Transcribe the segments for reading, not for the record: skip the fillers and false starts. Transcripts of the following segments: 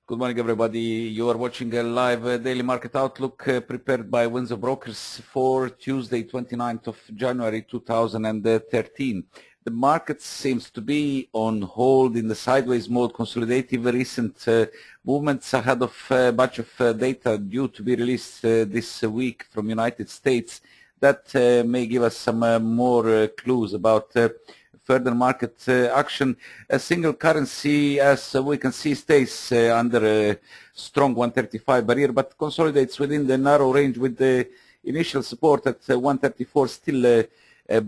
Good morning, everybody. You are watching a live daily market outlook prepared by Windsor Brokers for Tuesday, 29th of January 2013. The market seems to be on hold in the sideways mode, consolidative recent movements ahead of a bunch of data due to be released this week from United States that may give us some more clues about further market action. A single currency, as we can see, stays under a strong 135 barrier, but consolidates within the narrow range with the initial support at 134 still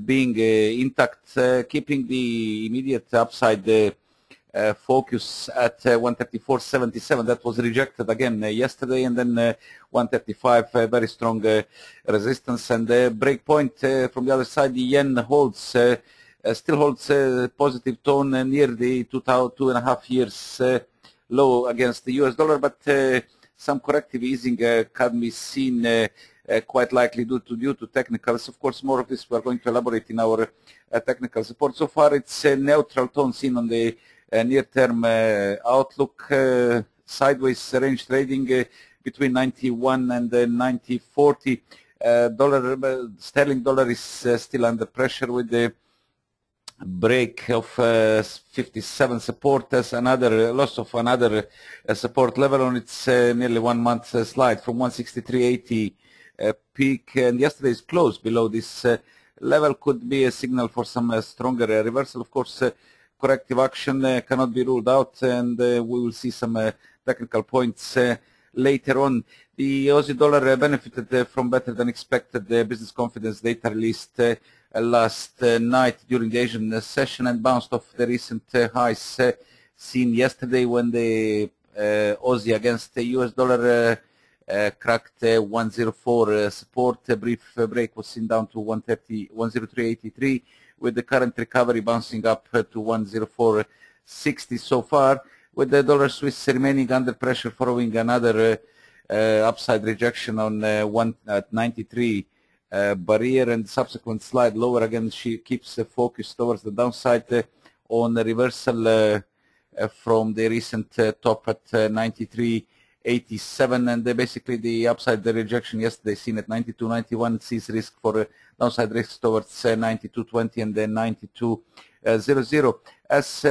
being intact, keeping the immediate upside focus at 134.77. That was rejected again yesterday, and then 135, very strong resistance and breakpoint. From the other side, the yen holds still holds a positive tone near the 2.5 years low against the US dollar, but some corrective easing can be seen quite likely due to technicals. Of course, more of this we are going to elaborate in our technical support. So far, it's a neutral tone seen on the near-term outlook. Sideways range trading between 91 and 90.40. Sterling dollar is still under pressure with the break of 57 support as another loss of another support level on its nearly 1 month slide from 163.80 peak, and yesterday's close below this level could be a signal for some stronger reversal. Of course, corrective action cannot be ruled out, and we will see some technical points later on. The Aussie dollar benefited from better than expected business confidence data released last night during the Asian session and bounced off the recent highs seen yesterday when the Aussie against the US dollar cracked 104 support. A brief break was seen down to 103.83, with the current recovery bouncing up to 104.60 so far, with the dollar Swiss remaining under pressure following another upside rejection on 93 barrier, and subsequent slide lower again. She keeps focus towards the downside on the reversal from the recent top at 93.87, and basically the upside the rejection yesterday seen at 92.91 sees risk for downside risks towards 92.20 and then 92.00. As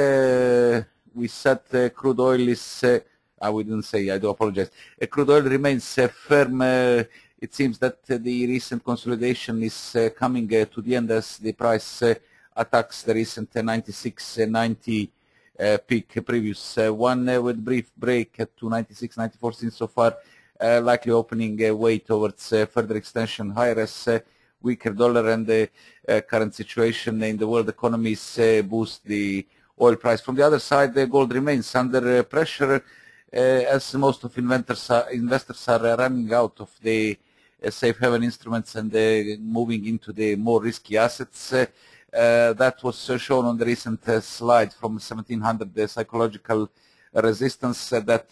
we said, crude oil is we didn't say, I do apologize. Crude oil remains firm. It seems that the recent consolidation is coming to the end as the price attacks the recent 96.90 peak previous one, with brief break at 296.94 seen so far, likely opening way towards further extension higher as weaker dollar and the current situation in the world economies boost the oil price. From the other side, gold remains under pressure as most of investors are running out of the safe haven instruments and moving into the more risky assets. That was shown on the recent slide from 1700, the psychological resistance that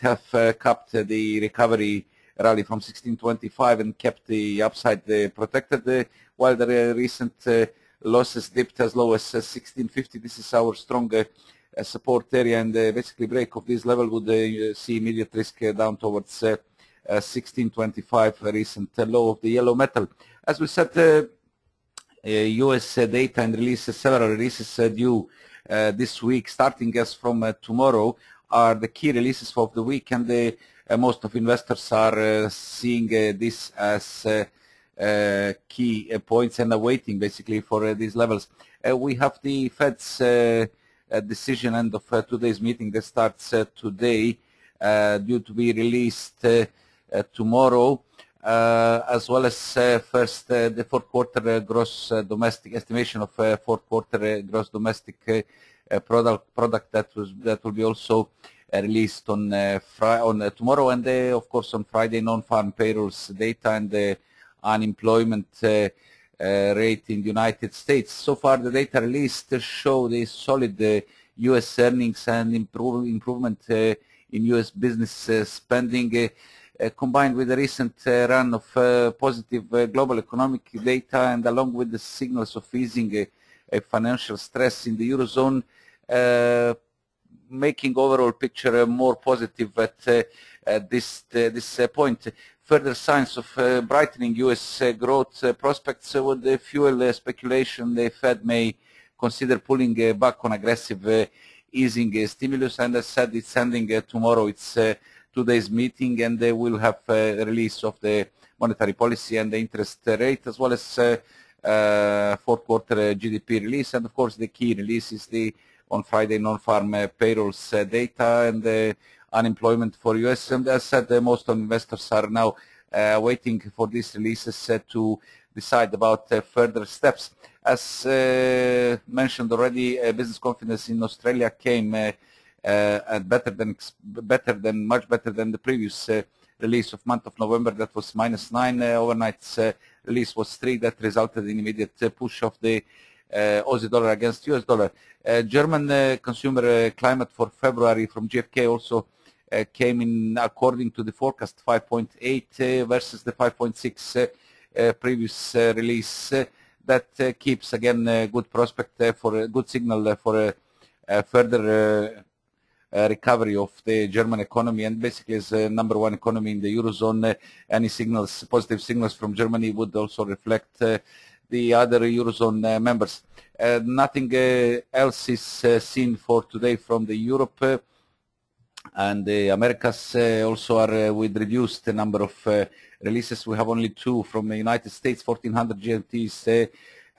have capped the recovery rally from 1625 and kept the upside protected, while the recent losses dipped as low as 1650. This is our strong support area, and basically break of this level would see immediate risk down towards 1625, recent low of the yellow metal. As we said, US data and releases, several releases due this week, starting as from tomorrow, are the key releases of the week, and most of investors are seeing this as key points and awaiting basically for these levels. We have the Fed's decision end of today's meeting that starts today, due to be released tomorrow, as well as first the fourth quarter gross domestic estimation of fourth quarter gross domestic product that will be also released on tomorrow, and of course on Friday non-farm payrolls data and the unemployment rate in the United States. So far, the data released show the solid U.S. earnings and improvement in U.S. business spending, combined with the recent run of positive global economic data, and along with the signals of easing financial stress in the Eurozone, making overall picture more positive at this point. Further signs of brightening U.S. Growth prospects would fuel speculation the Fed may consider pulling back on aggressive easing stimulus. And as said, it's ending tomorrow. It's today's meeting, and they will have a release of the monetary policy and the interest rate, as well as fourth quarter GDP release. And of course, the key release is the on Friday non-farm payrolls data and the unemployment for US. And as said, most investors are now waiting for these releases to decide about further steps. As mentioned already, business confidence in Australia came at much better than the previous release of month of November. That was -9. Overnight's release was 3. That resulted in immediate push of the Aussie dollar against US dollar. German consumer climate for February from GfK also came in according to the forecast, 5.8 versus the 5.6 previous release. That keeps again a good prospect for a good signal for a further recovery of the German economy, and basically as number one economy in the Eurozone, any signals, positive signals from Germany would also reflect the other Eurozone members. Nothing else is seen for today from the Europe, and the Americas also are with reduced number of releases. We have only 2 from the United States, 1400 GMTs,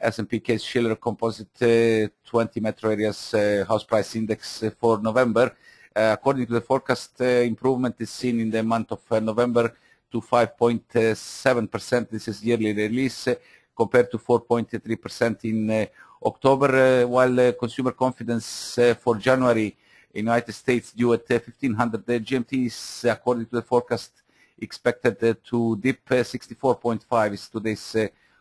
S&P Case-Shiller Composite 20 metro areas house price index for November. According to the forecast, improvement is seen in the month of November to 5.7%. This is yearly release compared to 4.3% in October, while consumer confidence for January in the United States due at 1500 GMTs, according to the forecast, expected to dip 64.5 is today's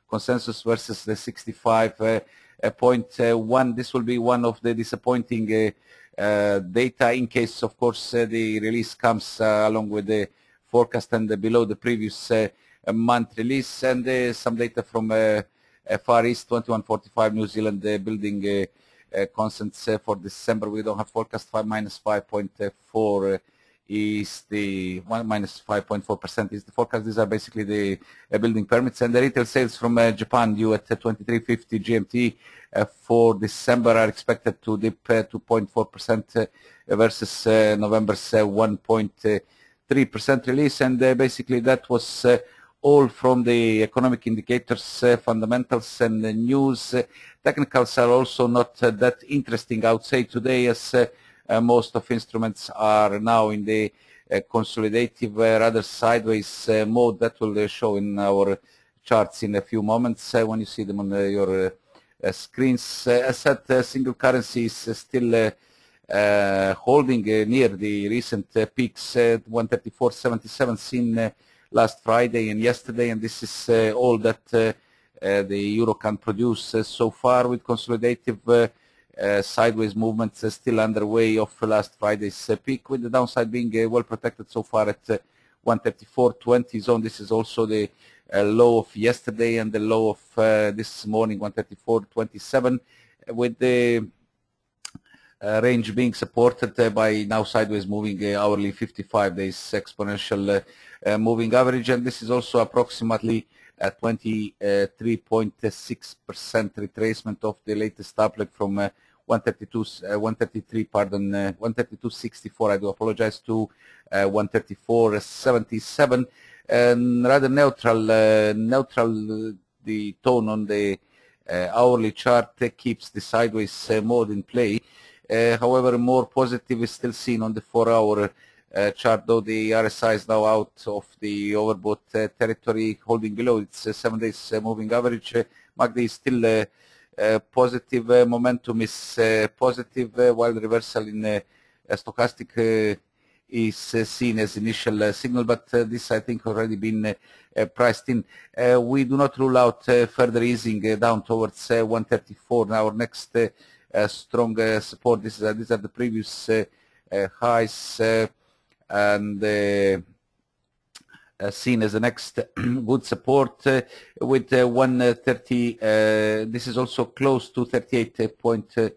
consensus versus the 65.1. This will be one of the disappointing data in case, of course, the release comes along with the forecast and below the previous month release. And some data from Far East, 2145 New Zealand building consents for December. We don't have forecast. -5.4 is the -5.4% is the forecast. These are basically the building permits. And the retail sales from Japan due at 2350 GMT for December are expected to dip 2.4% versus November's 1.3% release. And basically that was all from the economic indicators, fundamentals and news. Technicals are also not that interesting, I would say, today, as most of instruments are now in the consolidative, rather sideways mode. That will show in our charts in a few moments when you see them on your screens. As said, single currency is still holding near the recent peaks, 134.77 seen last Friday and yesterday, and this is all that the euro can produce so far, with consolidative sideways movements still underway of last Friday's peak, with the downside being well protected so far at 134.20 zone. This is also the low of yesterday and the low of this morning, 134.27, with the range being supported by now sideways moving hourly 55 days exponential moving average. And this is also approximately 23.6% retracement of the latest uplift from 132.64, I do apologize, to 134.77. Rather neutral, the tone on the hourly chart keeps the sideways mode in play. However, more positive is still seen on the 4-hour chart, though the RSI is now out of the overbought territory, holding below its 7 days moving average. MACD is still positive, momentum is positive, while the reversal in stochastic is seen as initial signal, but this I think already been priced in. We do not rule out further easing down towards 134. Now our next strong support, these are the previous highs, and seen as the next good support with 130. This is also close to 38.5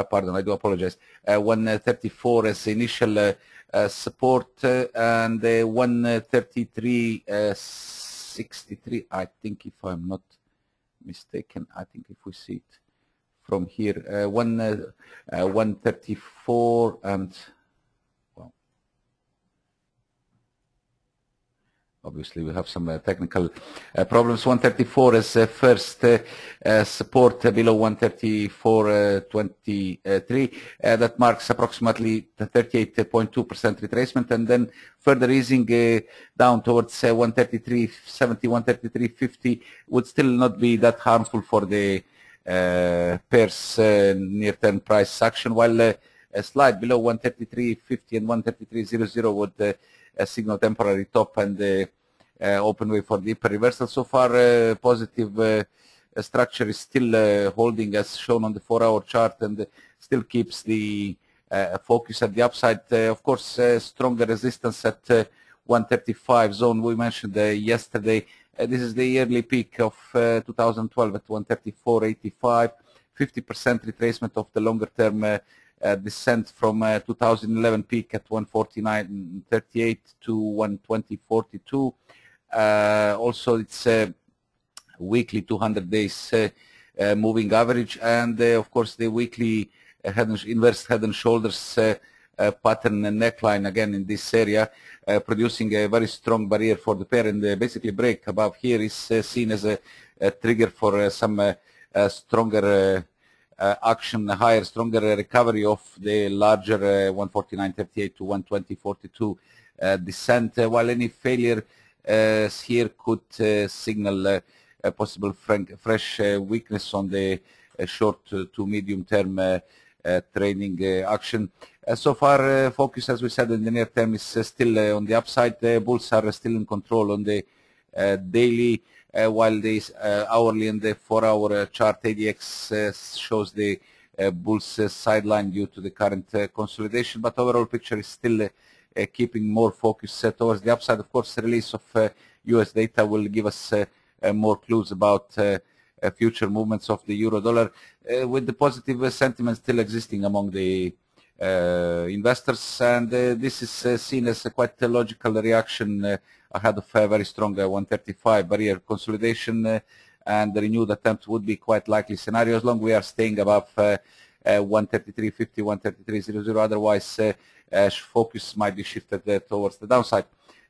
pardon, I do apologize. 134 as initial support, and 133.63. I think, if I'm not mistaken, I think if we see it from here, 134 and, well, obviously we have some technical problems. 134 as first support below 134.23. That marks approximately the 38.2% retracement, and then further easing down towards 133.70, 133.50 would still not be that harmful for the pairs near-term price action, while a slide below 133.50 and 133.00 would signal temporary top and open way for deeper reversal. So far, positive structure is still holding as shown on the 4-hour chart, and still keeps the focus at the upside. Of course, stronger resistance at 135 zone we mentioned yesterday. This is the yearly peak of 2012 at 134.85, 50% retracement of the longer term descent from 2011 peak at 149.38 to 120.42. Also, it's weekly 200 days moving average, and of course the weekly inverse head and shoulders pattern and neckline again in this area, producing a very strong barrier for the pair, and basically break above here is seen as a trigger for some stronger action, higher, stronger recovery of the larger 149.38 to 120.42 descent, while any failure here could signal a possible fresh weakness on the short to medium term trading action. So far, focus, as we said, in the near term is still on the upside. Bulls are still in control on the daily, while the hourly and the 4-hour chart ADX shows the bulls sideline due to the current consolidation. But overall picture is still keeping more focus towards the upside. Of course, the release of US data will give us more clues about future movements of the euro-dollar, with the positive sentiment still existing among the investors, and this is seen as a quite logical reaction ahead of a very strong 135 barrier consolidation, and the renewed attempt would be quite likely scenario as long as we are staying above 133.50, 133.00. Otherwise, focus might be shifted towards the downside.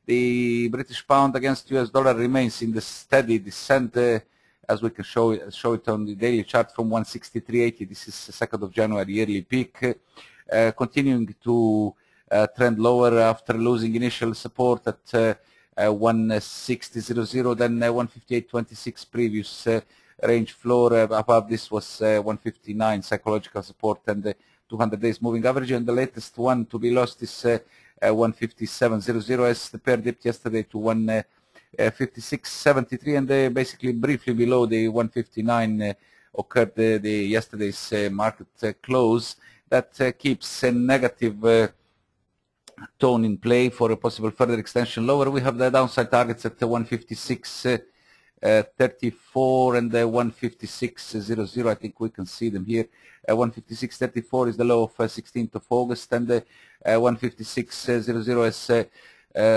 The British pound against US dollar remains in the steady descent, as we can show it on the daily chart from 163.80. This is the 2nd of January yearly peak, continuing to trend lower after losing initial support at 160.00, then 158.26 previous range floor. Above this was 159 psychological support and the 200 days moving average, and the latest one to be lost is 157.00, as the pair dipped yesterday to 156.73, and basically briefly below the 159 occurred the yesterday's market close. That keeps a negative tone in play for a possible further extension lower. We have the downside targets at 156.34 and 156.00. I think we can see them here. 156.34 is the low of 16th of August, and 156.00 is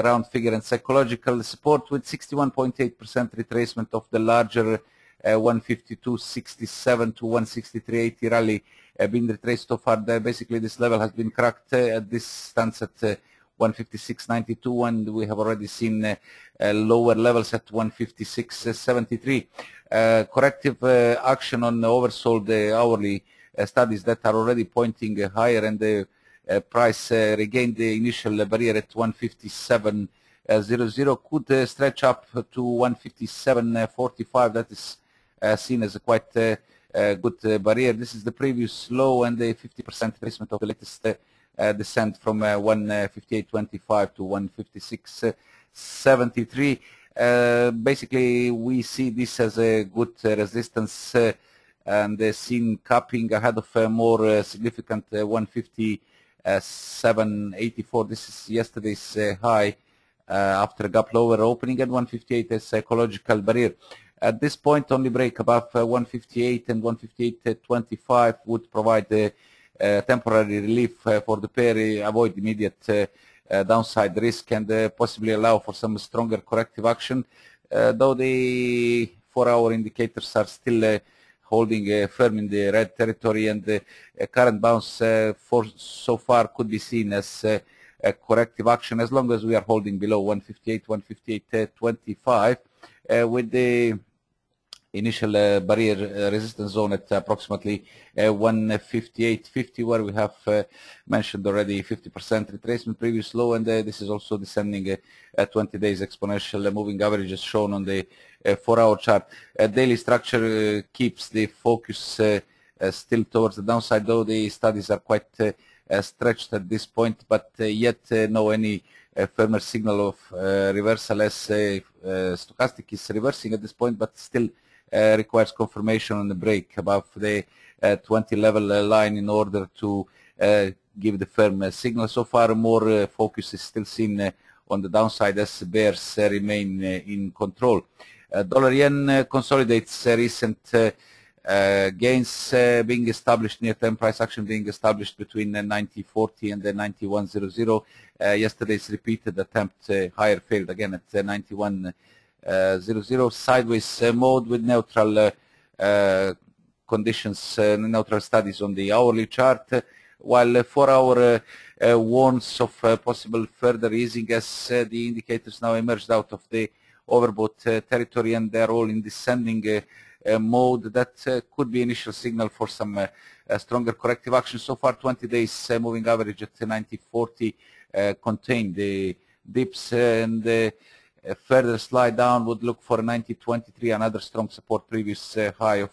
round figure and psychological support, with 61.8% retracement of the larger 152.67 to 163.80 rally been retraced so far. Basically, this level has been cracked. This stands at 156.92, and we have already seen lower levels at 156.73. Corrective action on oversold hourly studies that are already pointing higher, and the price regained the initial barrier at 157.00, could stretch up to 157.45. That is seen as a quite good barrier. This is the previous low and the 50% retracement of the latest descent from 158.25 to 156.73. Basically, we see this as a good resistance, and seen capping ahead of a more significant 157.84. This is yesterday's high after a gap lower opening at 158 as psychological barrier. At this point, only break above 158 and 158.25 would provide temporary relief for the pair, avoid immediate downside risk, and possibly allow for some stronger corrective action, though the 4-hour indicators are still holding firm in the red territory, and the current bounce for so far could be seen as a corrective action as long as we are holding below 158, 158.25 with the initial barrier resistance zone at approximately 158.50, where we have mentioned already 50% retracement previous low, and this is also descending 20 days exponential moving average as shown on the 4-hour chart. Daily structure keeps the focus still towards the downside, though the studies are quite stretched at this point, but yet no any firmer signal of reversal, as stochastic is reversing at this point, but still requires confirmation on the break above the 20 level line in order to give the firm signal. So far, more focus is still seen on the downside as bears remain in control. Dollar yen consolidates recent gains being established, near-term price action being established between 90.40 and 91.00. Yesterday's repeated attempt higher failed again at 91.00. Sideways mode with neutral conditions, neutral studies on the hourly chart, while 4-hour warns of possible further easing as the indicators now emerged out of the overbought territory, and they're all in descending mode. That could be initial signal for some stronger corrective action. So far, 20 days moving average at 90.40 contained the dips, and further slide down would look for 90.23, another strong support, previous high of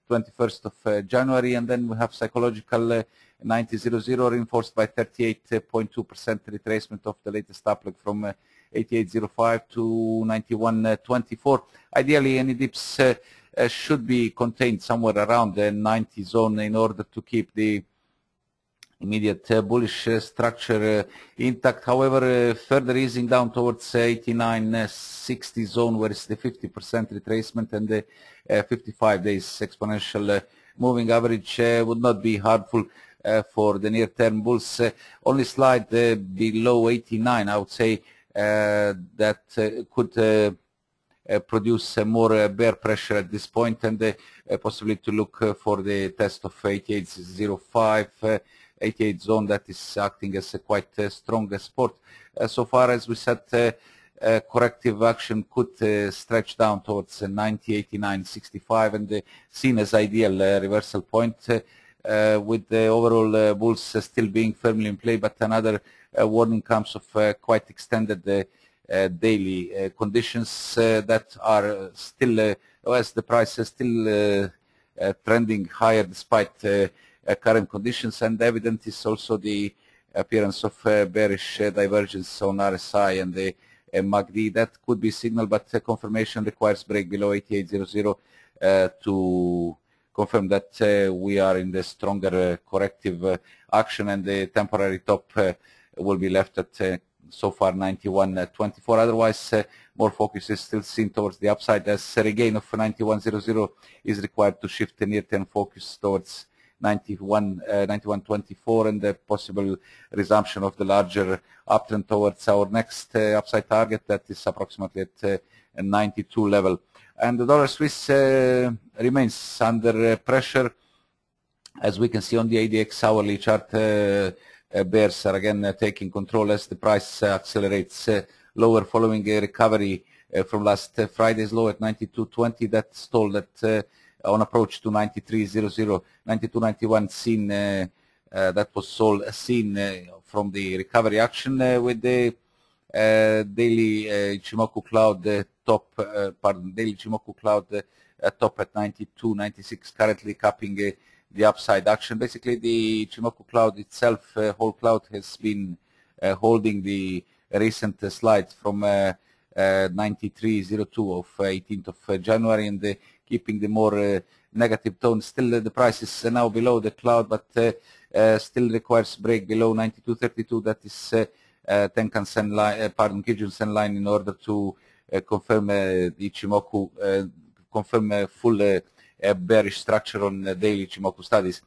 21st of January, and then we have psychological 90.00 reinforced by 38.2% retracement of the latest uplink from 88.05 to 91.24. Ideally, any dips should be contained somewhere around the 90 zone in order to keep the immediate bullish structure intact. However, further easing down towards 89.60 zone, where it's the 50% retracement and the 55 days exponential moving average would not be harmful for the near-term bulls. Only slide below 89, I would say, that could produce more bear pressure at this point, and possibly to look for the test of 88.05, 88 zone that is acting as a quite strong support. So far, as we said, corrective action could stretch down towards 90, 89.65, and seen as ideal reversal point, with the overall bulls still being firmly in play, but another warning comes of quite extended daily conditions that are still, as the price is still trending higher despite current conditions, and evident is also the appearance of bearish divergence on RSI and the MACD. That could be signal, but confirmation requires break below 88.00 to confirm that we are in the stronger corrective action, and the temporary top will be left at so far 91.24. Otherwise, more focus is still seen towards the upside, as a regain of 91.00 is required to shift the near-term focus towards 91.24, and the possible resumption of the larger uptrend towards our next upside target, that is approximately at 92 level. And the dollar Swiss remains under pressure, as we can see on the ADX hourly chart. Bears are again taking control as the price accelerates lower following a recovery from last Friday's low at 92.20 that stalled at on approach to 93.00, 92.91 seen, that was sold seen from the recovery action with the daily Ichimoku cloud top, daily Ichimoku cloud top at 92.96, currently capping the upside action. Basically, the Ichimoku cloud itself, whole cloud, has been holding the recent slides from 93.02 of 18th of January, and keeping the more negative tone. Still, the price is now below the cloud, but still requires break below 92.32. That is Tenkan Sen line, Kijun Sen line, in order to confirm the Ichimoku, confirm full bearish structure on daily Ichimoku studies.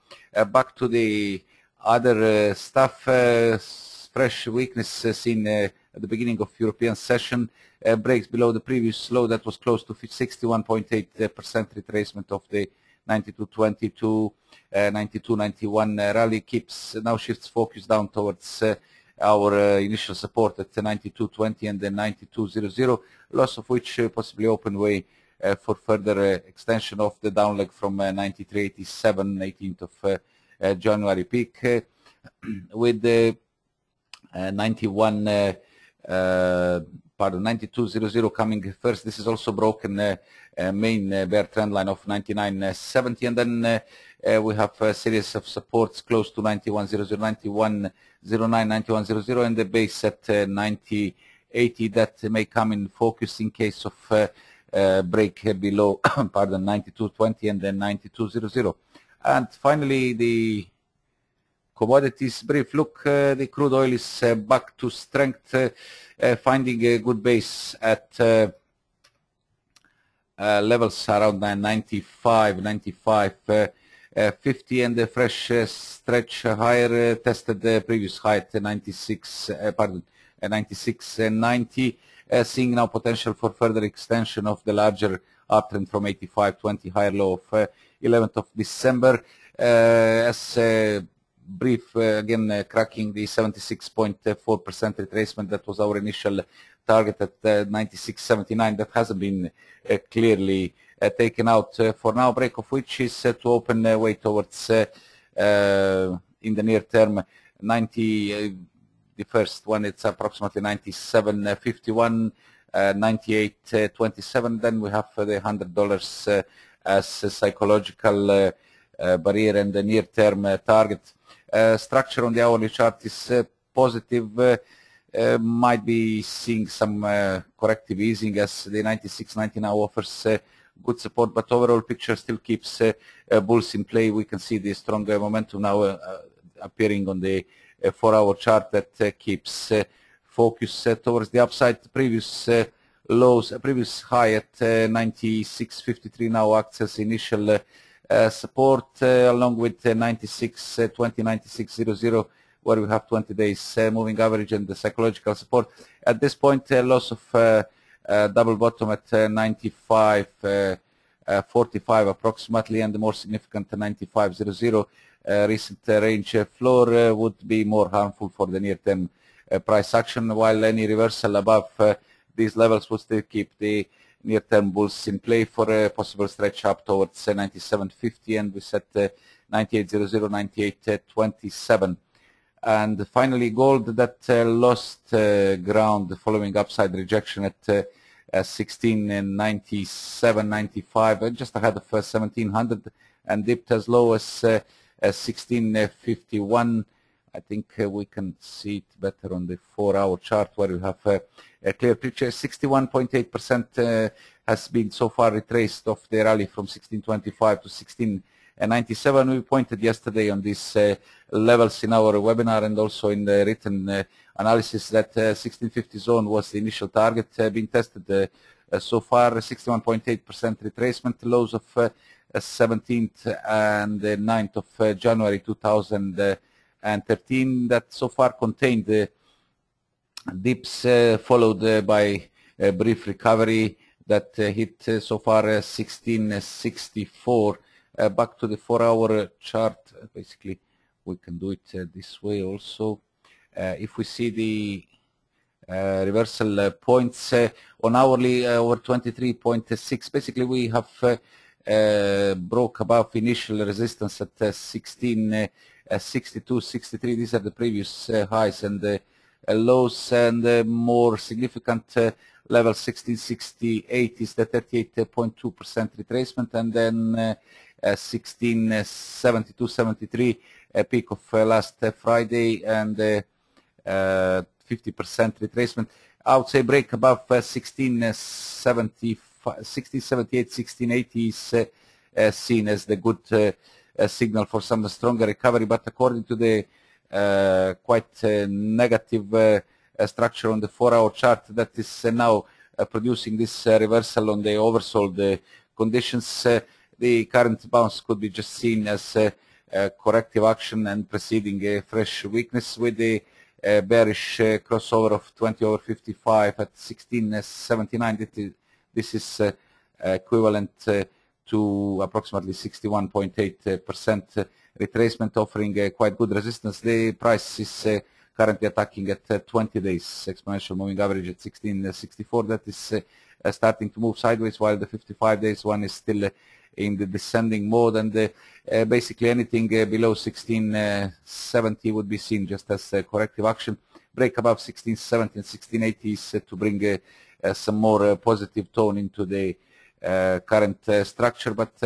Back to the other stuff, fresh weakness seen at the beginning of European session, breaks below the previous low that was close to 61.8% retracement of the 92.22, 92.91 rally now shifts focus down towards our initial support at 92.20 and then 92.00, loss of which possibly open way for further extension of the down leg from 93.87, 18th of January peak, with the 92.00 coming first. This is also broken main bear trend line of 99.70, and then we have a series of supports close to 91.00, 91.09, 91.00, and the base at 90.80 that may come in focus in case of break below pardon, 92.20 and then 92.00. And finally, the commodities brief look. The crude oil is back to strength, finding a good base at levels around 95, 50, and the fresh stretch higher tested the previous high at 96.90, seeing now potential for further extension of the larger uptrend from 85.20 higher low of 11th of December. As brief, again cracking the 76.4% retracement that was our initial target at 96.79. That hasn't been clearly taken out for now, break of which is to open way towards in the near term 90. The first one, it's approximately 97.51, 98.27. Then we have the $100 as a psychological barrier and the near-term target. Structure on the hourly chart is positive. Might be seeing some corrective easing as the 96.90 now offers good support, but overall picture still keeps bulls in play. We can see the strong momentum now appearing on the 4-hour chart that keeps focus towards the upside. Previous lows, previous high at 96.53 now acts as initial support, along with 96.20, 96.00, where we have 20 days moving average and the psychological support. At this point, loss of double bottom at 95.45 approximately, and the more significant 95.00. Recent range floor would be more harmful for the near-term price action, while any reversal above these levels will still keep the near-term bulls in play for a possible stretch up towards 97.50, and we set 98.00, 98.27. And finally, gold that lost ground following upside rejection at 16.97.95, just ahead of 1700, and dipped as low as 16.51. I think we can see it better on the 4-hour chart, where you have a clear picture. 61.8% has been so far retraced of the rally from 1625 to 1697. We pointed yesterday on these levels in our webinar and also in the written analysis that 1650 zone was the initial target being tested. So far, 61.8% retracement, lows of 17th and 9th of January 2013 that so far contained dips followed by a brief recovery that hit so far 1664. Back to the 4-hour chart, basically we can do it this way also. If we see the reversal points on hourly over 23.6, basically we have broke above initial resistance at 1662, 63. These are the previous highs and lows, and more significant level 1668 is the 38.2% retracement, and then 1672, 73 peak of last Friday, and 50% retracement. I would say break above 1678, 1680 is seen as the good signal for some stronger recovery, but according to the quite negative structure on the 4-hour chart that is now producing this reversal on the oversold conditions, the current bounce could be just seen as corrective action and preceding a fresh weakness, with the bearish crossover of 20 over 55 at 16.79. This is equivalent to approximately 61.8% retracement, offering quite good resistance. The price is currently attacking at 20 days exponential moving average at 1664. That is starting to move sideways, while the 55 days one is still in the descending mode, and basically anything below 1670 would be seen just as corrective action. Break above 1670 and 1680 is to bring some more positive tone into the current structure, but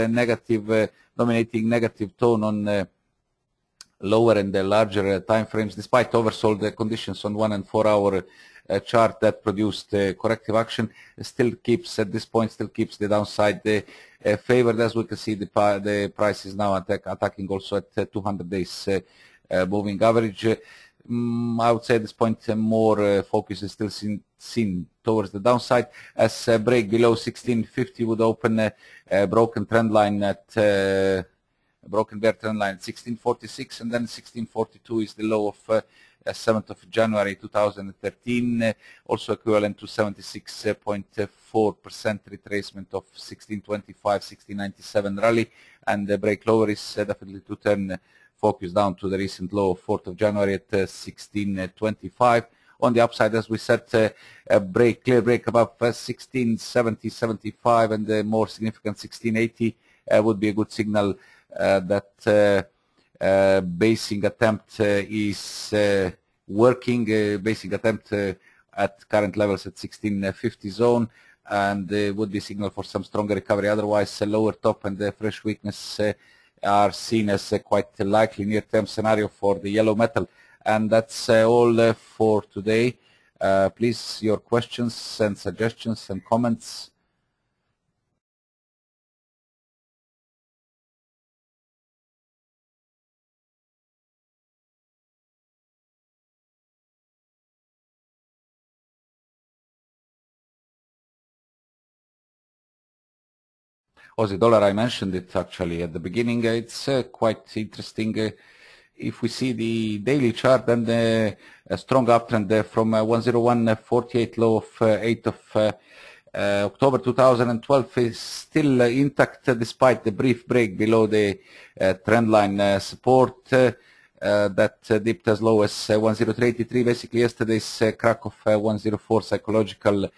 dominating negative tone on lower and larger time frames, despite oversold conditions on 1 and 4 hour chart that produced corrective action, still keeps at this point the downside favored. As we can see, the price is now attacking also at 200 days moving average. I would say at this point more focus is still seen towards the downside, as a break below 1650 would open a broken trend line at broken bear trend line at 1646, and then 1642 is the low of 7th of January 2013, also equivalent to 76.4% retracement of 1625, 1697 rally, and the break lower is definitely to turn focus down to the recent low of 4th of January at 1625. On the upside, as we said, a clear break above 1670, 75, and the more significant 1680 would be a good signal that basing attempt is working. Basing attempt at current levels at 1650 zone, and would be signal for some stronger recovery. Otherwise, a lower top and fresh weakness are seen as a quite likely near-term scenario for the yellow metal. And that's all for today. Please, your questions and suggestions and comments. Aussie dollar, I mentioned it actually at the beginning. It's quite interesting. If we see the daily chart, then a strong uptrend from 101.48 low of 8th of October 2012 is still intact, despite the brief break below the trend line support that dipped as low as 103.83. Basically, yesterday's crack of 104 psychological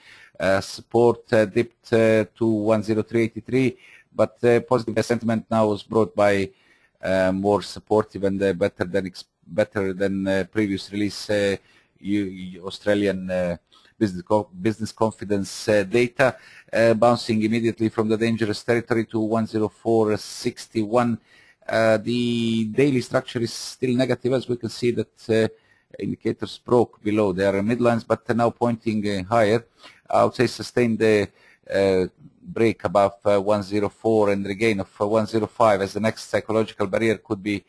support dipped to 103.83, but positive sentiment now was brought by more supportive and better than previous release Australian business confidence data, bouncing immediately from the dangerous territory to 104.61. The daily structure is still negative, as we can see that indicators broke below their midlines, but now pointing higher. I would say sustain the break above 104 and regain of 105 as the next psychological barrier could be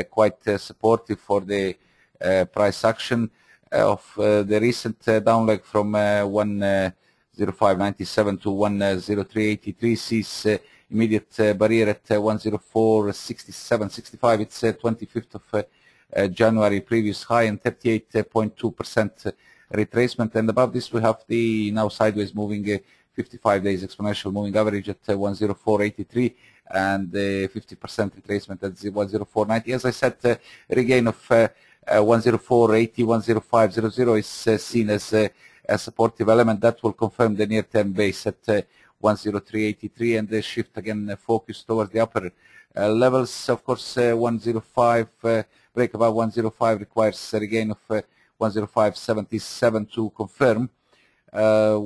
quite supportive for the price action of the recent downleg from 105.97 to 103.83 sees immediate barrier at 104.67.65. It's 25th of January previous high and 38.2% retracement, and above this we have the now sideways moving 55 days exponential moving average at 104.83 and 50% retracement at 104.90. As I said, regain of 104.80, 105.00 is seen as a supportive element that will confirm the near-term base at 103.83, and the shift again focus towards the upper levels. Of course, 105 break above 105 requires a regain of 105.77 to confirm,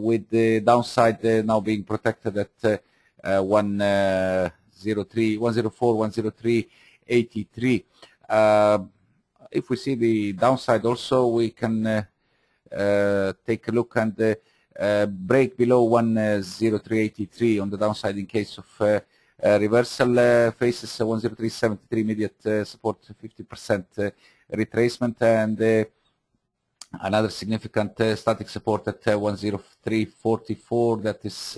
with the downside now being protected at 103.83. If we see the downside also, we can take a look and break below 103.83 on the downside in case of reversal. Faces 103.73 immediate support, 50% retracement, and another significant static support at 103.44 that is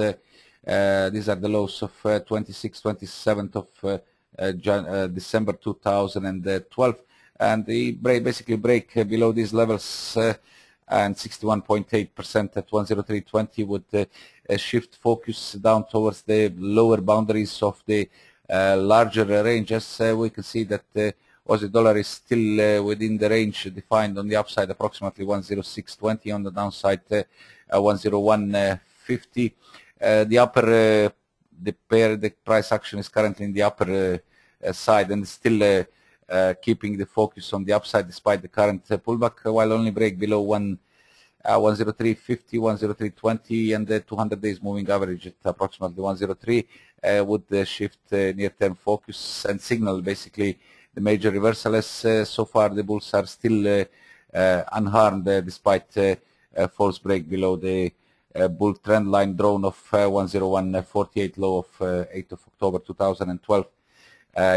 These are the lows of 26th, 27th of December 2012, and they basically break below these levels, and 61.8% at 103.20 would shift focus down towards the lower boundaries of the larger ranges. We can see that Aussie dollar is still within the range defined on the upside, approximately 106.20, on the downside 101.50. The price action is currently in the upper side and still keeping the focus on the upside despite the current pullback, while only break below 103.50, 103.20, and the 200 days moving average at approximately 103 would shift near-term focus and signal basically the major reversal, as so far the bulls are still unharmed despite false break below the bull trend line drawn of 101.48, low of 8th of October 2012.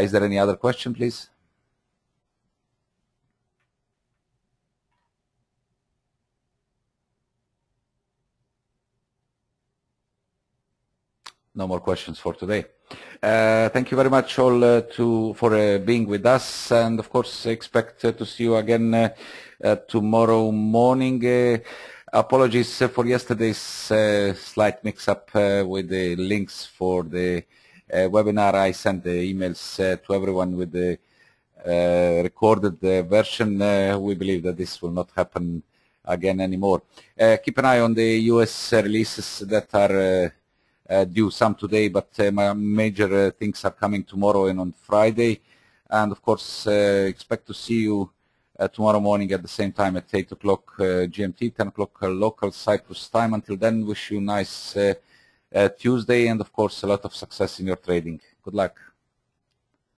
Is there any other question, please? No more questions for today. Thank you very much all for being with us, and of course expect to see you again tomorrow morning. Apologies for yesterday's slight mix-up with the links for the webinar. I sent the emails to everyone with the recorded version. We believe that this will not happen again anymore. Keep an eye on the US releases that are due, some today, but major things are coming tomorrow and on Friday. And of course, expect to see you tomorrow morning at the same time at 8 o'clock GMT, 10 o'clock local Cyprus time. Until then, wish you a nice Tuesday, and of course a lot of success in your trading. Good luck.